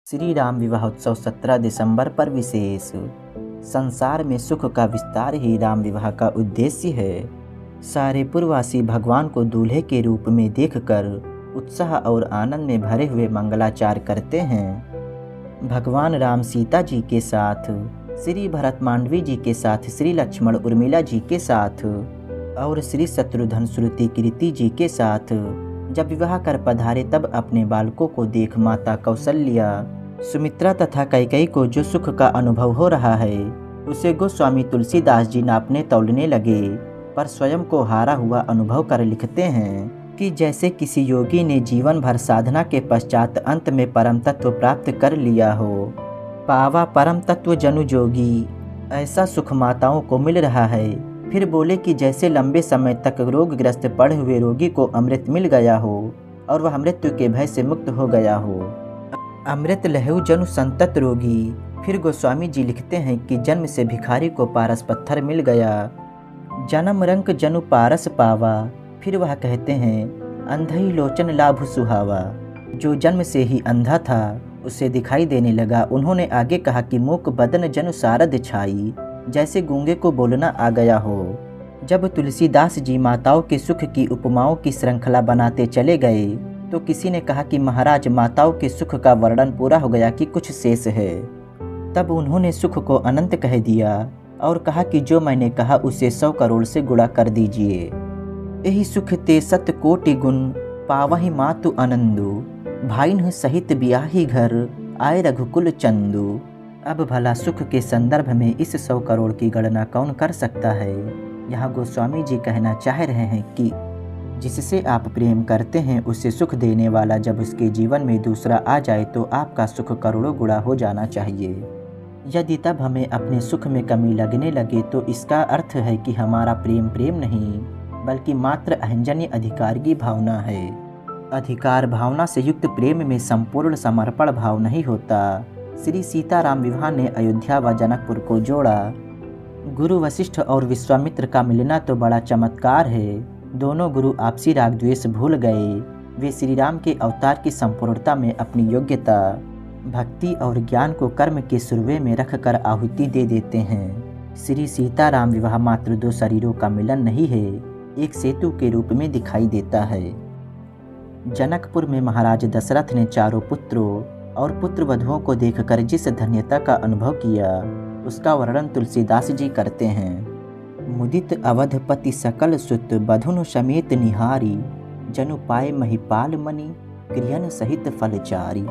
श्री राम विवाहोत्सव 17 दिसंबर पर विशेष। संसार में सुख का विस्तार ही राम विवाह का उद्देश्य है। सारे पुरवासी भगवान को दूल्हे के रूप में देखकर उत्साह और आनंद में भरे हुए मंगलाचार करते हैं। भगवान राम सीता जी के साथ, श्री भरत मांडवी जी के साथ, श्री लक्ष्मण उर्मिला जी के साथ और श्री शत्रुघ्न श्रुति कीर्ति जी के साथ जब विवाह कर पधारे तब अपने बालकों को देख माता कौशल्या, सुमित्रा तथा कैकेयी को जो सुख का अनुभव हो रहा है उसे गोस्वामी तुलसीदास जी नापने तौलने लगे, पर स्वयं को हारा हुआ अनुभव कर लिखते हैं कि जैसे किसी योगी ने जीवन भर साधना के पश्चात अंत में परम तत्व प्राप्त कर लिया हो। पावा परम तत्व जनु जोगी, ऐसा सुख माताओं को मिल रहा है। फिर बोले कि जैसे लंबे समय तक रोगग्रस्त पड़े हुए रोगी को अमृत मिल गया हो और वह मृत्यु के भय से मुक्त हो गया हो। अमृत लहु जनु संतत रोगी। फिर गोस्वामी जी लिखते हैं कि जन्म से भिखारी को पारस पत्थर मिल गया, जन्म रंक जनु पारस पावा। फिर वह कहते हैं अंधई लोचन लाभ सुहावा। जो जन्म से ही अंधा था उसे दिखाई देने लगा। उन्होंने आगे कहा कि मूक बदन जनु सारद छाई, जैसे गूंगे को बोलना आ गया हो। जब तुलसीदास जी माताओं के सुख की उपमाओं की श्रृंखला बनाते चले गए तो किसी ने कहा कि महाराज, माताओं के सुख का वर्णन पूरा हो गया कि कुछ शेष है। तब उन्होंने सुख को अनंत कह दिया और कहा कि जो मैंने कहा उसे 100 करोड़ से गुणा कर दीजिए। यही सुख ते सत कोटि गुण, पावहि मातु आनंदु, भाईन सहित बियाही घर, आए रघुकुल चंदू। अब भला सुख के संदर्भ में इस 100 करोड़ की गणना कौन कर सकता है। यहाँ गोस्वामी जी कहना चाह रहे हैं कि जिससे आप प्रेम करते हैं उसे सुख देने वाला जब उसके जीवन में दूसरा आ जाए तो आपका सुख करोड़ों गुणा हो जाना चाहिए। यदि तब हमें अपने सुख में कमी लगने लगे तो इसका अर्थ है कि हमारा प्रेम नहीं बल्कि मात्र अहंजन्य अधिकार की भावना है। अधिकार भावना से युक्त प्रेम में संपूर्ण समर्पण भाव नहीं होता। श्री सीताराम विवाह ने अयोध्या व जनकपुर को जोड़ा। गुरु वशिष्ठ और विश्वामित्र का मिलना तो बड़ा चमत्कार है। दोनों गुरु आपसी राग द्वेष भूल गए। वे श्री राम के अवतार की संपूर्णता में अपनी योग्यता, भक्ति और ज्ञान को कर्म के सुरवे में रखकर आहुति दे देते हैं। श्री सीताराम विवाह मात्र 2 शरीरों का मिलन नहीं है, एक सेतु के रूप में दिखाई देता है। जनकपुर में महाराज दशरथ ने चारों पुत्रों और पुत्र वधुओं को देखकर जिस धन्यता का अनुभव किया उसका वर्णन तुलसीदास जी करते हैं। मुदित अवधपति सकल सुत, बधुन समेत निहारी, जनु पाए महिपाल मणि, क्रियन सहित फलचारी।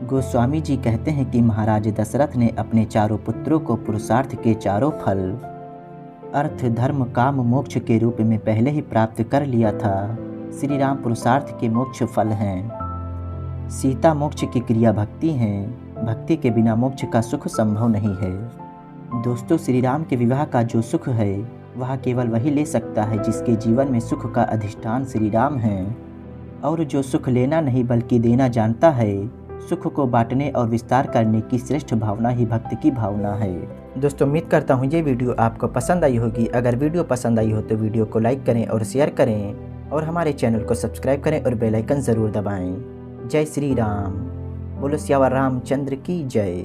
गोस्वामी जी कहते हैं कि महाराज दशरथ ने अपने चारों पुत्रों को पुरुषार्थ के चारों फल अर्थ, धर्म, काम, मोक्ष के रूप में पहले ही प्राप्त कर लिया था। श्री राम पुरुषार्थ के मोक्ष फल हैं। सीता मोक्ष की क्रिया भक्ति है। भक्ति के बिना मोक्ष का सुख संभव नहीं है। दोस्तों, श्री राम के विवाह का जो सुख है वह केवल वही ले सकता है जिसके जीवन में सुख का अधिष्ठान श्री राम हैं, और जो सुख लेना नहीं बल्कि देना जानता है। सुख को बांटने और विस्तार करने की श्रेष्ठ भावना ही भक्त की भावना है। दोस्तों, उम्मीद करता हूँ ये वीडियो आपको पसंद आई होगी। अगर वीडियो पसंद आई हो तो वीडियो को लाइक करें और शेयर करें और हमारे चैनल को सब्सक्राइब करें और बेल आइकन ज़रूर दबाएं। जय श्री राम। बोलो सियावर रामचंद्र की जय।